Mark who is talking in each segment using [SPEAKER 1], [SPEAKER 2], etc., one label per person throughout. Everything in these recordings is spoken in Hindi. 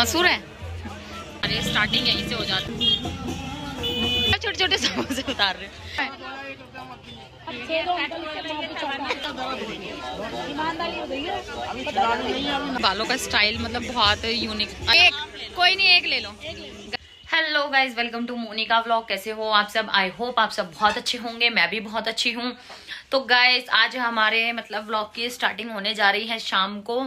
[SPEAKER 1] मसूर है। अरे स्टार्टिंग यहीं से हो जाती है। छोटे छोटे समोसे उतार रहे बालों का स्टाइल मतलब बहुत यूनिक। कोई नहीं, एक ले लो। Hello guys, welcome to Monica vlog. कैसे हो आप सब? आई होप आप सब बहुत अच्छे होंगे। मैं भी बहुत अच्छी हूँ। तो गाइज आज हमारे मतलब व्लॉग की स्टार्टिंग होने जा रही है शाम को,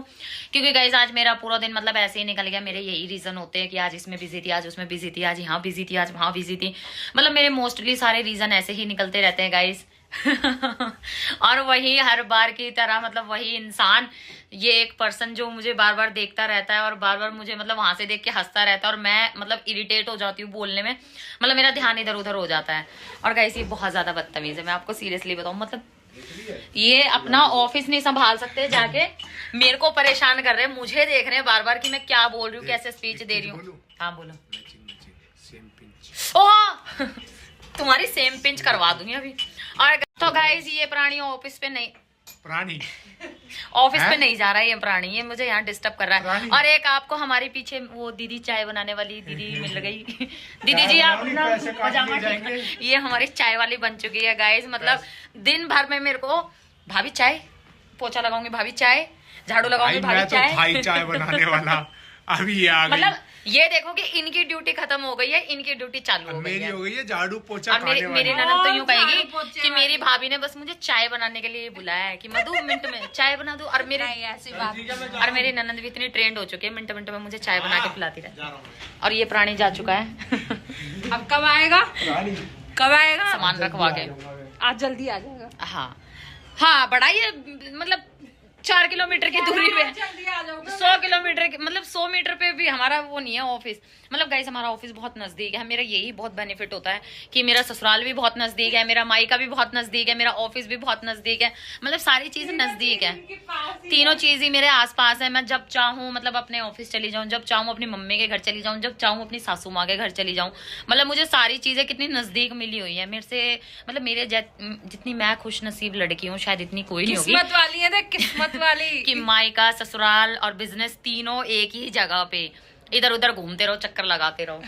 [SPEAKER 1] क्योंकि गाइज आज मेरा पूरा दिन मतलब ऐसे ही निकल गया। मेरे यही रीजन होते हैं कि आज इसमें बिजी थी, आज उसमें बिजी थी, आज यहाँ बिजी थी, आज वहाँ बिजी थी। मतलब मेरे मोस्टली सारे रीजन ऐसे ही निकलते रहते हैं गाइज। और वही हर बार की तरह मतलब वही इंसान, ये एक पर्सन जो मुझे बार बार देखता रहता है और बार बार मुझे मतलब वहां से देख के हंसता रहता है, और मैं मतलब इरिटेट हो जाती हूँ बोलने में। मतलब मेरा ध्यान इधर उधर हो जाता है। और गाइस ये बहुत ज्यादा बदतमीज है, मैं आपको सीरियसली बताऊँ। मतलब ये अपना ऑफिस नहीं संभाल सकते, जाके मेरे को परेशान कर रहे हैं, मुझे देख रहे हैं बार बार कि मैं क्या बोल रही हूँ, कैसे स्पीच दे रही हूँ। हाँ बोलो। ओह तुम्हारी सेम पिंच करवा दूंगी अभी। और तो गाइस ये प्राणी ऑफिस पे नहीं,
[SPEAKER 2] प्राणी
[SPEAKER 1] ऑफिस पे नहीं जा रहा है ये प्राणी, ये मुझे यहाँ डिस्टर्ब कर रहा है। और एक आपको हमारे पीछे वो दीदी चाय बनाने वाली दीदी मिल गई। दीदी जी आप पजामा ठीक, ये हमारी चाय वाली बन चुकी है गाइस। मतलब दिन भर में मेरे को भाभी चाय, पोछा लगाऊंगी भाभी चाय, झाड़ू लगाऊंगी भाभी चाय,
[SPEAKER 2] भाई चाय बनाने वाला अभी आ गई।
[SPEAKER 1] मतलब ये देखो कि इनकी ड्यूटी खत्म हो गई है, इनकी ड्यूटी चालू हो गई है।
[SPEAKER 2] मेरी हो गई है झाड़ू पोछा
[SPEAKER 1] और मेरी ननद तो यूं कहेगी कि मेरी भाभी ने बस मुझे चाय बनाने के लिए बुलाया है कि मधु मिनट में चाय बना दो। और मेरी ऐसी बात, और मेरी ननद भी इतनी ट्रेंड हो चुकी है, मिनट मिनट में मुझे चाय बना के पिलाती रहती। और ये प्राणी जा चुका है।
[SPEAKER 3] अब कब आएगा? कब आएगा?
[SPEAKER 1] सामान रखवा के
[SPEAKER 3] आज जल्दी आ जाएगा।
[SPEAKER 1] हाँ हाँ, बड़ा ये मतलब 4 किलोमीटर की दूरी पे, 100 किलोमीटर मतलब 100 मीटर पे भी हमारा वो नहीं है ऑफिस। मतलब गाइस हमारा ऑफिस बहुत नजदीक है। मेरा यही बहुत बेनिफिट होता है कि मेरा ससुराल भी बहुत नजदीक है, मेरा मायका भी बहुत नजदीक है, मेरा ऑफिस भी बहुत नजदीक है। मतलब सारी चीजें नजदीक है, तीनों चीज ही मेरे आसपास है। मैं जब चाहूँ मतलब अपने ऑफिस चली जाऊँ, जब चाहूँ अपनी मम्मी के घर चली जाऊँ, जब चाहूँ अपनी सासू माँ के घर चली जाऊँ। मतलब मुझे सारी चीजें कितनी नजदीक मिली हुई है मेरे से। मतलब मेरे जितनी मैं खुश नसीब लड़की हूँ शायद इतनी कोई नहीं होगी।
[SPEAKER 3] किस्मत वाली है, किस्मत वाली
[SPEAKER 1] कि मायका ससुराल और बिजनेस तीनों एक ही जगह पे, इधर उधर घूमते रहो, चक्कर लगाते रहो।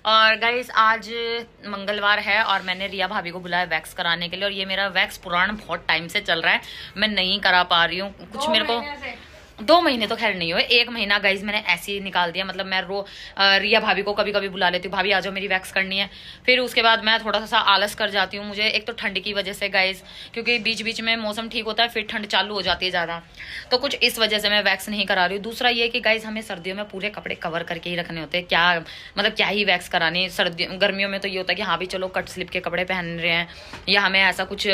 [SPEAKER 1] और गाइस आज मंगलवार है और मैंने रिया भाभी को बुलाया वैक्स कराने के लिए। और ये मेरा वैक्स पुराना बहुत टाइम से चल रहा है, मैं नहीं करा पा रही हूँ। कुछ मेरे को 2 महीने तो खैर नहीं हुए, 1 महीना गाइज मैंने ऐसे ही निकाल दिया। मतलब मैं रिया भाभी को कभी कभी बुला लेती हूँ, भाभी आ जाओ मेरी वैक्स करनी है। फिर उसके बाद मैं थोड़ा सा आलस कर जाती हूँ। मुझे एक तो ठंड की वजह से गाइज, क्योंकि बीच बीच में मौसम ठीक होता है फिर ठंड चालू हो जाती है ज़्यादा, तो कुछ इस वजह से मैं वैक्स नहीं करा रही हूँ। दूसरा ये कि गाइज हमें सर्दियों में पूरे कपड़े कवर करके ही रखने होते हैं। क्या मतलब क्या ही वैक्स करानी। सर्दियों गर्मियों में तो ये होता है कि हाँ भी चलो कट स्लिप के कपड़े पहन रहे हैं, या हमें ऐसा कुछ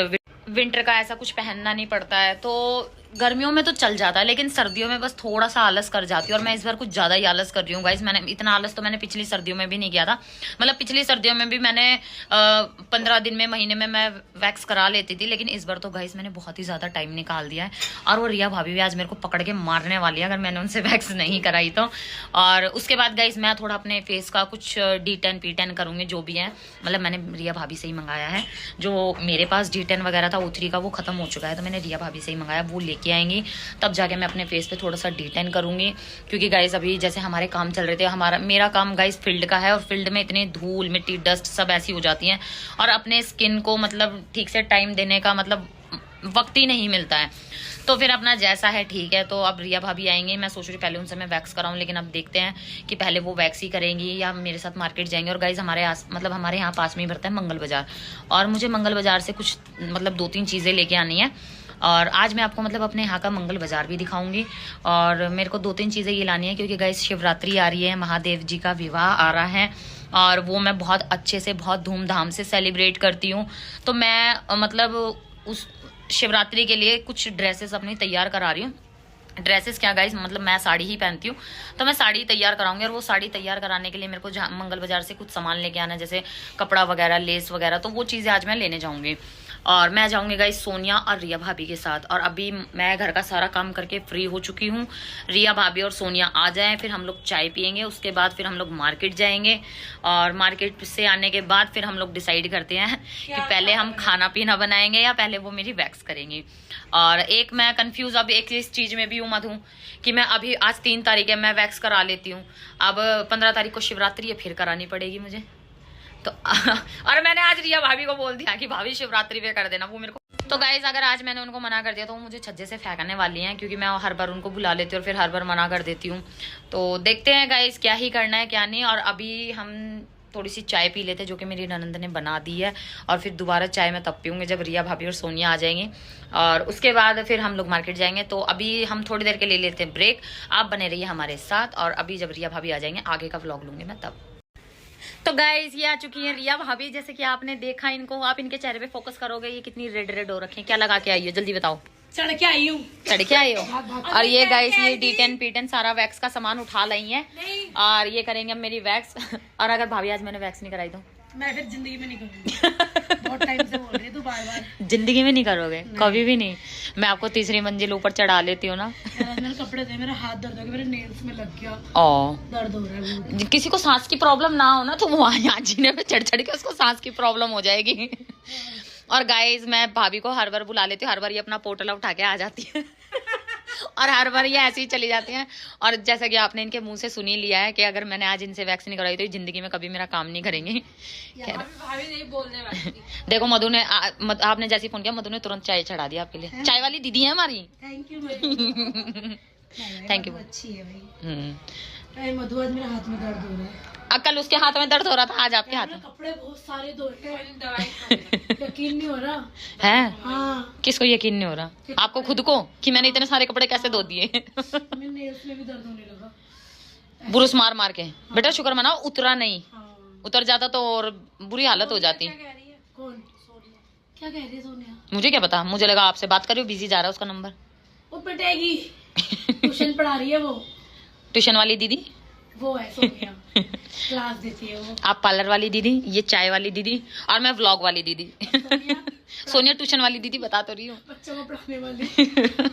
[SPEAKER 1] विंटर का ऐसा कुछ पहनना नहीं पड़ता है, तो गर्मियों में तो चल जाता है। लेकिन सर्दियों में बस थोड़ा सा आलस कर जाती हूँ, और मैं इस बार कुछ ज्यादा ही आलस कर रही हूँ गाइस। मैंने इतना आलस तो मैंने पिछली सर्दियों में भी नहीं किया था। मतलब पिछली सर्दियों में भी मैंने 15 दिन में, महीने में मैं वैक्स करा लेती थी, लेकिन इस बार तो गाइस मैंने बहुत ही ज्यादा टाइम निकाल दिया है। और वो रिया भाभी भी आज मेरे को पकड़ के मारने वाली है अगर मैंने उनसे वैक्स नहीं कराई तो। और उसके बाद गाइस मैं थोड़ा अपने फेस का कुछ D10 P10 करूंगी, जो भी है। मतलब मैंने रिया भाभी से ही मंगाया है, जो मेरे पास D10 वगैरह था O3 का वो खत्म हो चुका है, तो मैंने रिया भाभी से ही मंगाया, वो लेके आएंगी तब जाके मैं अपने फेस पे थोड़ा सा D10 करूंगी। क्योंकि गाइस अभी जैसे हमारे काम चल रहे थे, मेरा काम गाइस फील्ड का है, और फील्ड में इतनी धूल मिट्टी डस्ट सब ऐसी हो जाती है, और अपने स्किन को मतलब ठीक से टाइम देने का मतलब वक्त ही नहीं मिलता है। तो फिर अपना जैसा है ठीक है। तो अब रिया भाभी आएंगे, मैं सोच रही पहले उनसे मैं वैक्स कराऊं, लेकिन अब देखते हैं कि पहले वो वैक्स ही करेंगी या मेरे साथ मार्केट जाएंगे। और गाइज हमारे मतलब हमारे यहाँ पास में ही भरता है मंगल बाजार, और मुझे मंगल बाजार से कुछ मतलब 2-3 चीज़ें लेके आनी है। और आज मैं आपको मतलब अपने यहाँ का मंगल बाजार भी दिखाऊंगी। और मेरे को 2-3 चीज़ें ये लानी है, क्योंकि गाइस शिवरात्रि आ रही है, महादेव जी का विवाह आ रहा है, और वो मैं बहुत अच्छे से बहुत धूमधाम से सेलिब्रेट करती हूँ। तो मैं मतलब उस शिवरात्रि के लिए कुछ ड्रेसेस अपनी तैयार करा रही हूँ। ड्रेसेस क्या गाइस, मतलब मैं साड़ी ही पहनती हूँ, तो मैं साड़ी तैयार कराऊंगी। और वो साड़ी तैयार कराने के लिए मेरे को मंगल बाजार से कुछ सामान लेके आना है, जैसे कपड़ा वगैरह, लेस वगैरह, तो वो चीज़ें आज मैं लेने जाऊंगी। और मैं जाऊंगी गाइस सोनिया और रिया भाभी के साथ। और अभी मैं घर का सारा काम करके फ्री हो चुकी हूँ। रिया भाभी और सोनिया आ जाएं, फिर हम लोग चाय पियेंगे, उसके बाद फिर हम लोग मार्केट जाएंगे। और मार्केट से आने के बाद फिर हम लोग डिसाइड करते हैं कि पहले हम खाना पीना बनाएंगे या पहले वो मेरी वैक्स करेंगे। और एक मैं कंफ्यूज अब एक इस चीज में भी हूँ मधु कि मैं अभी आज 3 तारीख है, मैं वैक्स करा लेती हूँ। अब 15 तारीख को शिवरात्रि है, फिर करानी पड़ेगी मुझे तो और मैंने आज रिया भाभी को बोल दिया कि भाभी शिवरात्रि पे कर देना वो मेरे को। तो गाइज अगर आज मैंने उनको मना कर दिया तो वो मुझे छज्जे से फेंकने वाली हैं, क्योंकि मैं हर बार उनको बुला लेती हूँ और फिर हर बार मना कर देती हूँ। तो देखते हैं गाइज क्या ही करना है क्या नहीं। और अभी हम थोड़ी सी चाय पी लेते हैं जो कि मेरी ननंद ने बना दी है, और फिर दोबारा चाय मैं तब पीऊँगी जब रिया भाभी और सोनिया आ जाएंगे। और उसके बाद फिर हम लोग मार्केट जाएंगे। तो अभी हम थोड़ी देर के लिए लेते हैं ब्रेक, आप बने रहिए हमारे साथ। और अभी जब रिया भाभी आ जाएंगे आगे का व्लॉग लूँगी मैं तब। तो गाइज ये आ चुकी हैं रिया भाभी, जैसे कि आपने देखा इनको, आप इनके चेहरे पे फोकस करोगे ये कितनी रेड रेड हो रखे हैं। क्या लगा के आई हो जल्दी बताओ।
[SPEAKER 3] चढ़ के आई हूँ।
[SPEAKER 1] चढ़ के आई हो। और ये गाइस ये D10 P10 सारा वैक्स का सामान उठा लाई है और ये करेंगे अब मेरी वैक्स। और अगर भाभी आज मैंने वैक्स नहीं कराई तो
[SPEAKER 3] मैं फिर जिंदगी में नहीं करूंगी। बहुत टाइम से बोल रही है तू बार बार।
[SPEAKER 1] जिंदगी में नहीं करोगे? कभी भी नहीं। मैं आपको 3री मंजिल ऊपर चढ़ा लेती हूँ ना।
[SPEAKER 3] मेरे कपड़े थे, मेरा हाथ दर्द हो गया, मेरे नेल्स में लग गया, दर्द हो रहा है बहुत।
[SPEAKER 1] किसी को सांस की प्रॉब्लम ना हो ना तो वहाँ यहाँ जीने पे चढ़ चढ़ के उसको सांस की प्रॉब्लम हो जाएगी। और गाइज मैं भाभी को हर बार बुला लेती हूँ, हर बार ये अपना पोटला उठा के आ जाती है और हर बार ये ऐसे ही चली जाती हैं। और जैसा कि आपने इनके मुंह से सुन ही लिया है कि अगर मैंने आज इनसे वैक्स नहीं कराई तो ये जिंदगी में कभी मेरा काम नहीं करेंगी।
[SPEAKER 3] भाभी नहीं बोलने वाली।
[SPEAKER 1] देखो मधु ने आपने जैसे फोन किया मधु ने तुरंत चाय चढ़ा दिया आपके लिए। चाय वाली दीदी है हमारी।
[SPEAKER 3] Thank you.
[SPEAKER 1] Thank you.
[SPEAKER 3] अच्छी है भाई। मधु आज मेरे हाथ में दर्द हो रहा है।
[SPEAKER 1] कल उसके हाथ में दर्द हो रहा था, आज आपके हाथ में।
[SPEAKER 3] कपड़े बहुत सारे धोए यकीन नहीं हो रहा
[SPEAKER 1] है।
[SPEAKER 3] हाँ।
[SPEAKER 1] किसको यकीन नहीं हो रहा? आपको खुद को कि मैंने इतने सारे कपड़े कैसे धो दिए।
[SPEAKER 3] मेरे नेल्स में भी दर्द होने लगा
[SPEAKER 1] बुरुस मार मार के। बेटा शुक्र मनाओ उतरा नहीं।
[SPEAKER 3] हाँ।
[SPEAKER 1] उतर जाता तो और बुरी हालत हो जाती।
[SPEAKER 3] कौन? सोनिया। क्या कह रही है सोनिया?
[SPEAKER 1] मुझे क्या पता, मुझे लगा आपसे बात कर रही हूँ, बिजी जा रहा है उसका नंबर।
[SPEAKER 3] वो पिटेगी। ट्यूशन पढ़ा रही है वो।
[SPEAKER 1] ट्यूशन वाली दीदी
[SPEAKER 3] वो है सोनिया। क्लास देती है वो।
[SPEAKER 1] आप पार्लर वाली दीदी, ये चाय वाली दीदी और मैं व्लॉग वाली दीदी। सोनिया ट्यूशन वाली दीदी बता तो रही हूँ।
[SPEAKER 3] बच्चों को पढ़ाने वाली।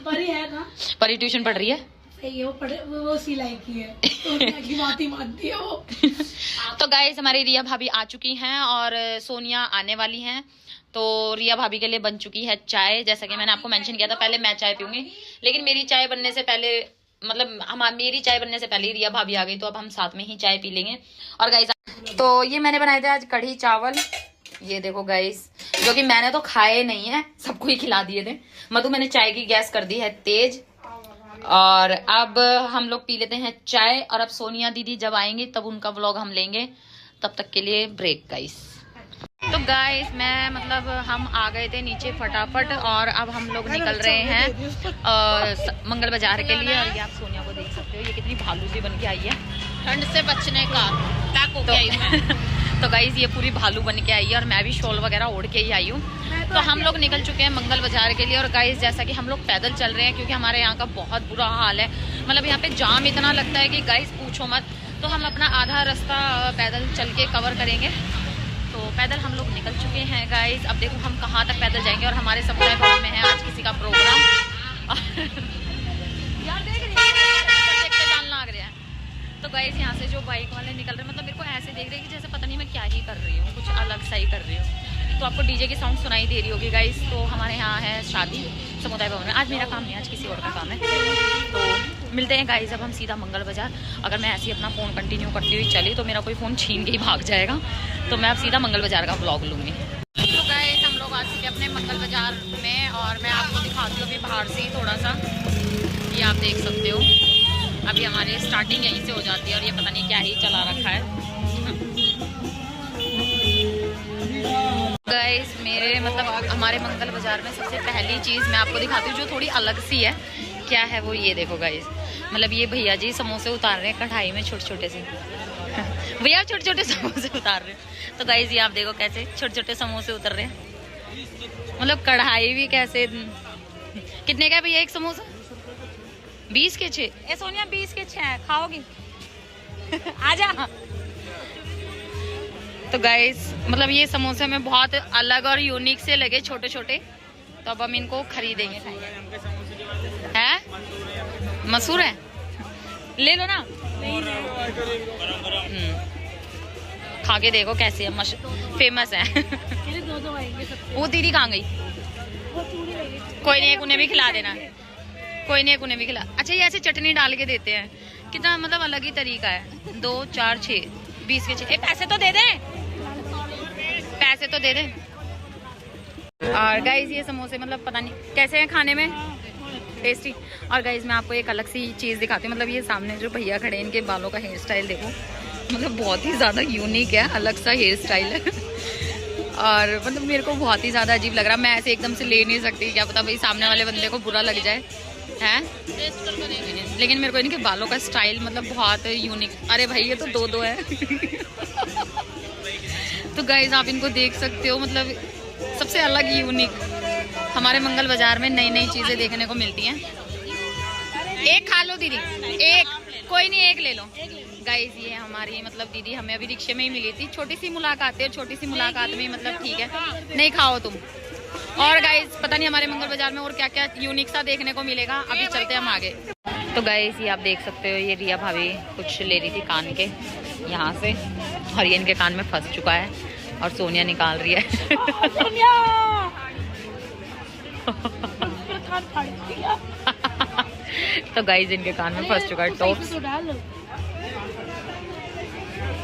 [SPEAKER 3] परी है ना?
[SPEAKER 1] परी ट्यूशन पढ़ रही है।
[SPEAKER 3] सही है, वो सिलाई की है। सोनिया की बात ही मानती है वो।
[SPEAKER 1] तो गाइस हमारी रिया भाभी आ चुकी हैं और सोनिया आने वाली हैं। तो रिया भाभी के लिए बन चुकी है चाय, जैसा कि मैंने आपको मेंशन किया था। पहले मैं चाय पीऊंगी, लेकिन मेरी चाय बनने से पहले मेरी चाय बनने से पहले रिया भाभी आ गई, तो अब हम साथ में ही चाय पी लेंगे। और गाइस तो ये मैंने बनाए थे आज कढ़ी चावल, ये देखो गाइस, जो कि मैंने तो खाए नहीं है, सबको ही खिला दिए थे। मधु मैंने चाय की गैस कर दी है तेज। और अब हम लोग पी लेते हैं चाय। और अब सोनिया दीदी जब आएंगी तब उनका व्लॉग हम लेंगे, तब तक के लिए ब्रेक गाइस। तो गाइस हम आ गए थे नीचे फटाफट और अब हम लोग निकल रहे हैं मंगल बाजार के लिए। और ये आप सोनिया को देख सकते हो, ये कितनी भालू सी बन के आई है ठंड से बचने का पैक होके आई मैं। तो गाइस ये पूरी भालू बन के आई है और मैं भी शॉल वगैरह ओढ़ के ही आई हूँ। तो हम लोग निकल चुके हैं मंगल बाजार के लिए। और गाइस जैसा कि हम लोग पैदल चल रहे हैं, क्योंकि हमारे यहाँ का बहुत बुरा हाल है, यहाँ पे जाम इतना लगता है कि गाइस पूछो मत। तो हम अपना आधा रास्ता पैदल चल के कवर करेंगे। तो पैदल हम लोग निकल चुके हैं गाइस। अब देखो हम कहाँ तक पैदल जाएंगे। और हमारे समुदाय भवन में है आज किसी का प्रोग्राम। यार देख रही है जान लग रहा है। तो गाइस यहाँ से जो बाइक वाले निकल रहे हैं, मेरे को ऐसे देख रहे हैं कि जैसे पता नहीं मैं क्या ही कर रही हूँ, कुछ अलग सा ही कर रही हूँ। तो आपको डीजे की साउंड सुनाई दे रही होगी गाइस। तो हमारे यहाँ है शादी समुदाय भवन में। आज मेरा काम नहीं, आज किसी और का काम है। तो मिलते हैं गाइस अब हम सीधा मंगल बाजार। अगर मैं ऐसे ही अपना फ़ोन कंटिन्यू करती हुई चली तो मेरा कोई फ़ोन छीन के ही भाग जाएगा। तो मैं अब सीधा मंगल बाजार का व्लॉग लूँगी। तो गाइस हम लोग आ चुके हैं अपने मंगल बाजार में और मैं आपको दिखाती हूँ अभी बाहर से ही थोड़ा सा। ये आप देख सकते हो, अभी हमारी स्टार्टिंग यहीं से हो जाती है और ये पता नहीं क्या ही चला रखा है। गाइस मेरे हमारे मंगल बाजार में सबसे पहली चीज़ मैं आपको दिखाती हूँ जो थोड़ी अलग सी है। क्या है वो, ये देखो गाइस, ये भैया जी समोसे उतार रहे हैं कढ़ाई में छोटे छोटे से। भैया छोटे छोटे समोसे उतार रहे हैं। तो गाइस ये आप देखो कैसे छोटे छोटे समोसे उतर रहे हैं। कढ़ाई भी कैसे। कितने का भैया एक समोसा? 20 के 6। ए सोनिया 20 के 6 खाओगी? आजा। तो गाइस मतलब ये समोसे में बहुत अलग और यूनिक से लगे, छोटे छोटे, तो अब हम इनको खरीदेंगे, खाएंगे। है मसूर है, ले लो ना। खा के देखो कैसी है, फेमस है। वो दीदी कहाँ गई? कोई नहीं, एक उन्हें भी खिला देना। कोई नहीं, एक उन्हें भी खिला। अच्छा ये ऐसे चटनी डाल के देते हैं, कितना मतलब अलग ही तरीका है। 2 4 6 20 के 6। पैसे तो दे दें, पैसे तो दे दें। और गाइज ये समोसे मतलब पता नहीं कैसे हैं खाने में, टेस्टी। और गाइज मैं आपको एक अलग सी चीज़ दिखाती हूँ। मतलब ये सामने जो भैया खड़े हैं, इनके बालों का हेयर स्टाइल देखो, मतलब बहुत ही ज़्यादा यूनिक है, अलग सा हेयर स्टाइल है। और मतलब मेरे को बहुत ही ज़्यादा अजीब लग रहा है। मैं ऐसे एकदम से ले नहीं सकती, क्या पता भाई सामने वाले बंदे को बुरा लग जाए, हैं। लेकिन मेरे को इनके बालों का स्टाइल मतलब बहुत यूनिक। अरे भाई ये तो 2-2 है। तो गाइज आप इनको देख सकते हो, मतलब सबसे अलग यूनिक। हमारे मंगल बाजार में नई नई चीज़ें देखने को मिलती हैं। एक खा लो दीदी, एक, कोई नहीं, एक ले लो। गाइज ये हमारी मतलब दीदी हमें अभी रिक्शे में ही मिली थी, छोटी सी मुलाकात है, और छोटी सी मुलाकात में मतलब ठीक है, नहीं खाओ तुम। और गाइज पता नहीं हमारे मंगल बाजार में और क्या क्या यूनिक सा देखने को मिलेगा, अभी चलते हैं हम आगे। तो गाइज ये आप देख सकते हो, ये रिया भाभी कुछ ले रही थी कान के यहाँ से, और ये इनके कान में फंस चुका है, और सोनिया निकाल रही है। तो गाइज इनके कान में फंस चुका है टॉप्स।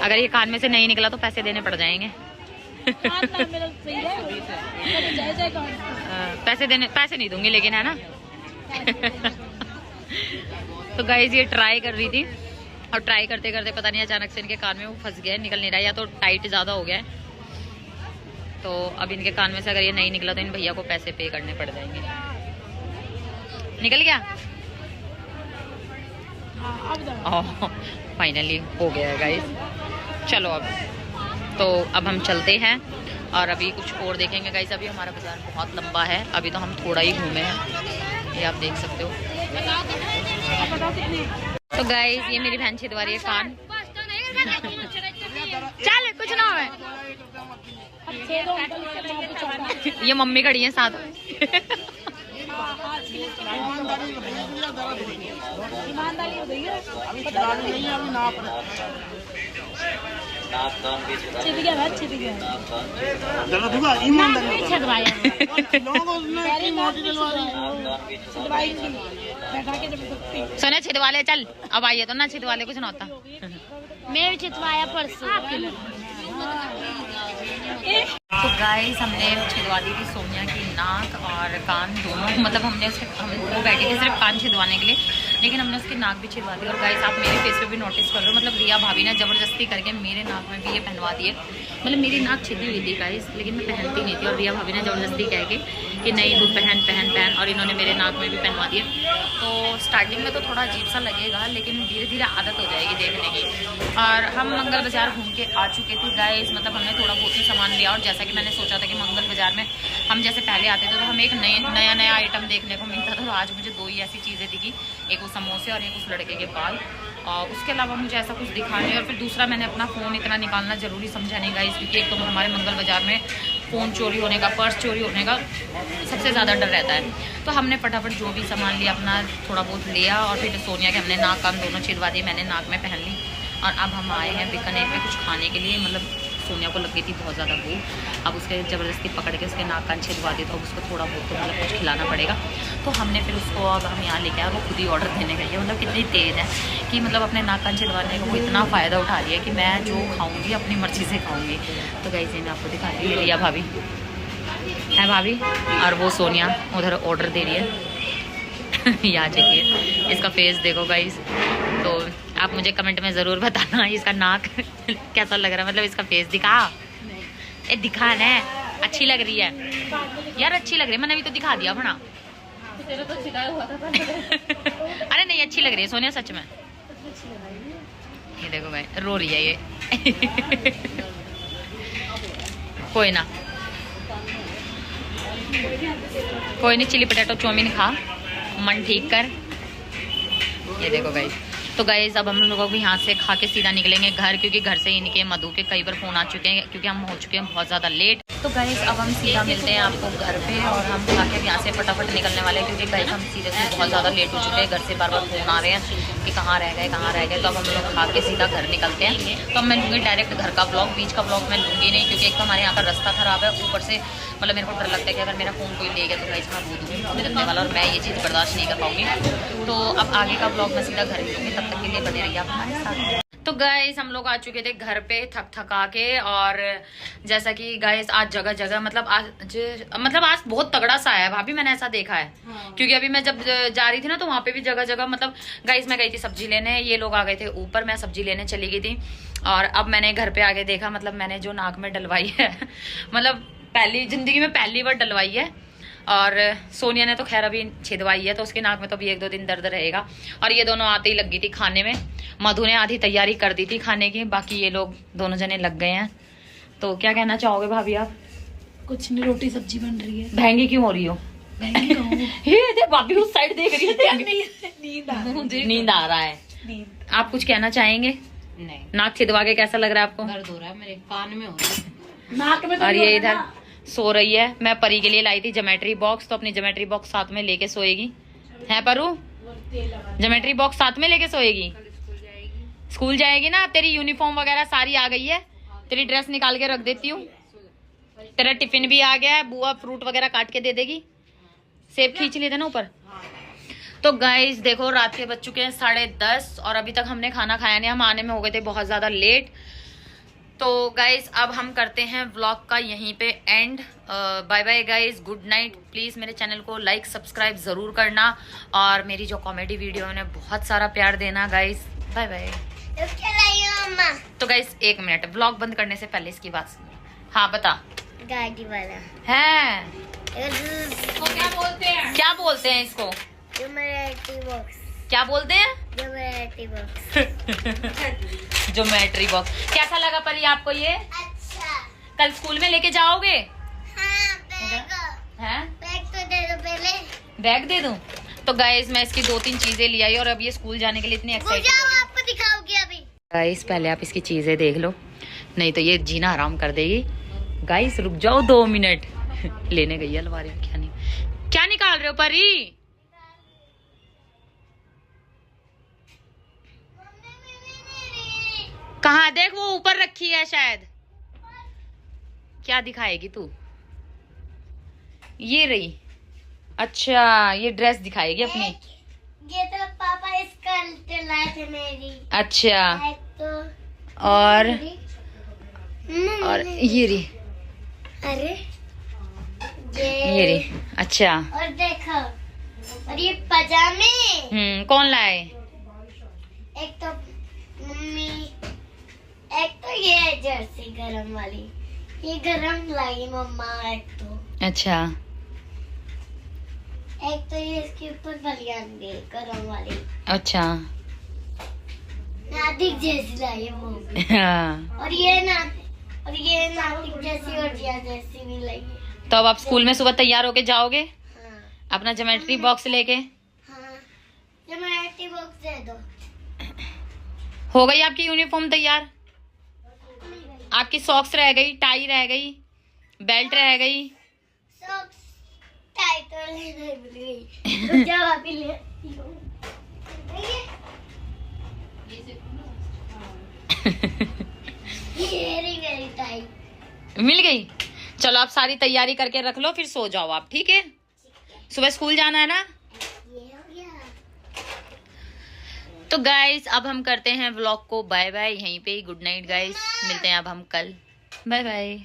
[SPEAKER 1] अगर ये कान में से नहीं निकला तो पैसे देने पड़ जाएंगे। पैसे नहीं दूंगी लेकिन, है ना। तो गाइज ये ट्राई कर रही थी, और ट्राई करते करते पता नहीं अचानक से इनके कान में वो फंस गया है, निकल नहीं रहा, या तो टाइट ज़्यादा हो गया है। तो अब इनके कान में से अगर ये नहीं निकला तो इन भैया को पैसे पे करने पड़ जाएंगे। निकल गया, फाइनली हो गया है गाइस। चलो अब हम चलते हैं, और अभी कुछ और देखेंगे गाइस। अभी हमारा बाजार बहुत लंबा है, अभी तो हम थोड़ा ही घूमे हैं, ये आप देख सकते हो। तो गाइस ये मेरी बहन छिदवा रही है कान। चल कुछ ना है, ये मम्मी खड़ी है साथ। सोने छिदवा ले, चल अब आइए तो ना छिदवा ले, कुछ ना होता।
[SPEAKER 4] मैं भी छिदवाया परसों।
[SPEAKER 1] तो गाइस हमने छिदवा दी थी सोनिया की नाक और कान दोनों, मतलब वो बैठी थी सिर्फ कान छिदवाने के लिए, लेकिन हमने उसकी नाक भी छिदवा दी। और गाइस आप मेरे फेस पे भी नोटिस कर रहे हो, मतलब रिया भाभी ने ज़बरदस्ती करके मेरे नाक में भी ये पहनवा दिए। मतलब मेरी नाक छिदी हुई थी गाइस, लेकिन मैं पहनती नहीं थी, और रिया भाभी ने ज़बरदस्ती कह के कि नहीं तू पहन पहन पहन, और इन्होंने मेरे नाक में भी पहनवा दिए। तो स्टार्टिंग में तो थोड़ा अजीब सा लगेगा, लेकिन धीरे धीरे आदत हो जाएगी देखने की। और हम मंगल बाजार घूम के आ चुके थे गाइस, मतलब हमने थोड़ा बहुत ही सामान लिया, और जैसा कि मैंने सोचा था कि मंगल बाजार में हम जैसे पहले आते थे तो हमें एक नया आइटम देखने को मिलता था। तो आज मुझे 2 ही ऐसी चीज़ें दिखी, एक वो समोसे और एक उस लड़के के बाल, और उसके अलावा मुझे ऐसा कुछ दिखा नहीं। और फिर दूसरा, मैंने अपना फ़ोन इतना निकालना ज़रूरी समझा नहीं गाइस, क्योंकि एक तो हमारे मंगल बाजार में फ़ोन चोरी होने का, पर्स चोरी होने का सबसे ज़्यादा डर रहता है। तो हमने फटाफट जो भी सामान लिया अपना थोड़ा बहुत लिया, और फिर सोनिया के हमने नाक कान दोनों छिदवा दिए, मैंने नाक में पहन ली। और अब हम आए हैं बीकानेर में कुछ खाने के लिए। मतलब सोनिया को लग गई थी बहुत ज़्यादा भूख, अब उसके ज़बरदस्ती पकड़ के उसके नाक कान छिदवा दी, तो अब उसको थोड़ा बहुत तो मतलब कुछ खिलाना पड़ेगा। तो हमने फिर उसको, अब हम यहाँ लेके आए, वो खुद ही ऑर्डर देने गई है। मतलब कितनी तेज़ है कि मतलब अपने नाक कान छिदवाने का वो इतना फ़ायदा उठा रही है कि मैं जो खाऊँगी अपनी मर्ज़ी से खाऊँगी। तो गाइस मैं आपको दिखा रही हूँ, रिया भाभी है भाभी, और वो सोनिया उधर ऑर्डर दे रही है। यहाँ देखिए इसका फेस देखो गाइस। तो आप मुझे कमेंट में ज़रूर बताना इसका नाक कैसा लग रहा है, मतलब इसका फेस दिखा, ये दिखा ना, अच्छी लग रही है यार, अच्छी लग रही है, मैंने अभी तो दिखा दिया अपना। अरे नहीं अच्छी लग रही है सोनिया सच में। ये देखो भाई रो रही है ये। कोई ना, कोई नहीं, चिली पटेटो चाउमीन खा, मन ठीक कर। ये देखो गाइस तो गाइज अब हम लोगों को यहाँ से खा के सीधा निकलेंगे घर, क्योंकि घर से इनके मधु के कई बार फ़ोन आ चुके हैं, क्योंकि हम हो चुके हैं बहुत ज़्यादा लेट। तो गाइज अब हम सीधा मिलते हैं आपको घर पे, और हम खा के यहाँ से फटाफट निकलने वाले हैं, क्योंकि गाइज हम सीरियसली बहुत ज़्यादा लेट हो चुके हैं। घर से बार बार फ़ोन आ रहे हैं कि कहाँ रह गए कहाँ रह गए। तो अब हम लोग खा के सीधा घर निकलते हैं। तो अब मैं लूँगी डायरेक्ट घर का ब्लॉग, बीच का ब्लॉग मैं लूँगी नहीं, क्योंकि एक तो हमारे यहाँ का रास्ता ख़राब है, ऊपर से मतलब मेरे को डर लगता है कि अगर मेरा फ़ोन कोई ले गया तो गाइज मैं वो निकलने वाला, और मैं ये चीज़ बर्दाश्त नहीं कर पाऊँगी। तो अब आगे का ब्लॉग मैं सीधा घर लूँगी, तब तक के लिए बने रहिए आप हमारे साथ। तो गाइस हम लोग आ चुके थे घर पे थक थका के, और जैसा कि गाइस आज जगह जगह मतलब आज बहुत तगड़ा सा है भाभी, मैंने ऐसा देखा है। क्योंकि अभी मैं जब जा रही थी ना, तो वहाँ पे भी जगह जगह मतलब गाइस मैं गई थी सब्जी लेने, ये लोग आ गए थे ऊपर, मैं सब्जी लेने चली गई थी। और अब मैंने घर पे आके देखा, मतलब मैंने जो नाक में डलवाई है मतलब जिंदगी में पहली बार डलवाई है। और सोनिया ने तो खैर अभी छिदवाई है, तो उसके नाक में तो अभी 1-2 दिन दर्द रहेगा। और ये दोनों आते ही लग गई थी खाने में। मधु ने आधी तैयारी कर दी थी खाने की, बाकी ये लोग दोनों जने लग गए हैं। तो क्या कहना चाहोगे भाभी आप?
[SPEAKER 3] कुछ नहीं, रोटी सब्जी बन रही है।
[SPEAKER 1] महंगी क्यों हो रही हो?
[SPEAKER 3] महंगी कहूँ।
[SPEAKER 1] ये देख भाभी उस साइड देख रही है।
[SPEAKER 3] नींद
[SPEAKER 1] आ रहा है। आप कुछ कहना चाहेंगे?
[SPEAKER 5] नहीं,
[SPEAKER 1] नाक छिदवा के कैसा लग रहा है आपको?
[SPEAKER 5] दर्द हो रहा है, मेरे कान में हो रहा है।
[SPEAKER 3] नाक में तो
[SPEAKER 1] और
[SPEAKER 3] नहीं
[SPEAKER 1] ये
[SPEAKER 3] हो
[SPEAKER 1] इधर
[SPEAKER 3] रहा ना।
[SPEAKER 1] सो रही है। मैं परी के लिए लाई थी ज्योमेट्री बॉक्स, तो अपनी ज्योमेट्री बॉक्स साथ में लेके सोएगी। है परू? ज्योमेट्री बॉक्स साथ में लेके सोएगी। स्कूल जाएगी ना। तेरी यूनिफॉर्म वगैरह सारी आ गई है, तेरी ड्रेस निकाल के रख देती हूँ। तेरा टिफिन भी आ गया है, बुआ फ्रूट वगैरह काट के दे देगी। सेब खींच लिए थे ना ऊपर। तो गाइस देखो रात के बज चुके हैं 10:30, और अभी तक हमने खाना खाया नहीं। हम आने में हो गए थे बहुत ज़्यादा लेट। तो गाइज अब हम करते हैं व्लॉग का यहीं पे end. Bye bye guys, good night. Please मेरे चैनल को लाइक सब्सक्राइब ज़रूर करना, और मेरी जो कॉमेडी वीडियो है उन्हें बहुत सारा प्यार देना गाइज। Bye bye. तो गाइज 1 मिनट, व्लॉग बंद करने से पहले इसकी बात सुनो। हाँ बता।
[SPEAKER 4] गाड़ी वाला
[SPEAKER 1] है
[SPEAKER 5] तो क्या बोलते हैं?
[SPEAKER 1] क्या बोलते हैं इसको?
[SPEAKER 4] Geometry box.
[SPEAKER 1] क्या बोलते हैं?
[SPEAKER 4] Geometry box.
[SPEAKER 1] Geometry box. कैसा लगा परी आपको ये?
[SPEAKER 4] अच्छा।
[SPEAKER 1] कल स्कूल में लेके जाओगे?
[SPEAKER 4] हाँ, बैग।
[SPEAKER 1] हैं?
[SPEAKER 4] बैग तो दे दो पहले।
[SPEAKER 1] बैग दे दूं? तो गाइस मैं इसकी 2-3 चीजें ले आई, और अब ये स्कूल जाने के लिए इतनी एक्साइटेड हो रही है।
[SPEAKER 4] आपको दिखाओगी अभी।
[SPEAKER 1] गाइस पहले आप इसकी चीजें देख लो, नहीं तो ये जीना आराम कर देगी। गाइस रुक जाओ 2 मिनट। लेने गई है अलमारी में। क्या निकाल रहे हो परी? कहाँ? देख वो ऊपर रखी है शायद। क्या दिखाएगी तू? ये रही। अच्छा ये ड्रेस दिखाएगी अपनी।
[SPEAKER 4] ये तो पापा इसका लाए थे मेरी।
[SPEAKER 1] अच्छा
[SPEAKER 4] एक तो
[SPEAKER 1] और
[SPEAKER 4] मम्मी।
[SPEAKER 1] ये रही।
[SPEAKER 4] अरे
[SPEAKER 1] ये रही। अच्छा
[SPEAKER 4] और देखो, और ये पजामे।
[SPEAKER 1] कौन लाए?
[SPEAKER 4] एक तो मम्मी, एक तो ये जर्सी गरम वाली, ये गरम लाई मम्मा। एक तो
[SPEAKER 1] अच्छा
[SPEAKER 4] एक तो ये इसके ऊपर बलियान भी गरम वाली,
[SPEAKER 1] अच्छा
[SPEAKER 4] नादिक जैसी लाई है वो भी।
[SPEAKER 1] हाँ।
[SPEAKER 4] और ये नादिक जैसी और जिया जैसी भी लाई है।
[SPEAKER 1] तो अब आप स्कूल में सुबह तैयार होके जाओगे
[SPEAKER 4] हाँ
[SPEAKER 1] अपना ज्योमेट्री बॉक्स लेके?
[SPEAKER 4] हाँ, ज्योमेट्री बॉक्स दे दो।
[SPEAKER 1] हो गई आपकी यूनिफॉर्म तैयार? आपकी सॉक्स रह गई, टाई रह गई, बेल्ट रह गई।
[SPEAKER 4] सॉक्स टाई तो लेने भूल गई। रुक जाओ अभी ले आती हूँ। ये रही मेरी टाई।
[SPEAKER 1] मिल गई? चलो आप सारी तैयारी करके रख लो, फिर सो जाओ आप। ठीक है? सुबह स्कूल जाना है ना?
[SPEAKER 4] ये हो गया।
[SPEAKER 1] तो गाइस अब हम करते हैं व्लॉग को बाय बाय यहीं पे ही। गुड नाइट गाइस, मिलते हैं अब हम कल। Bye bye.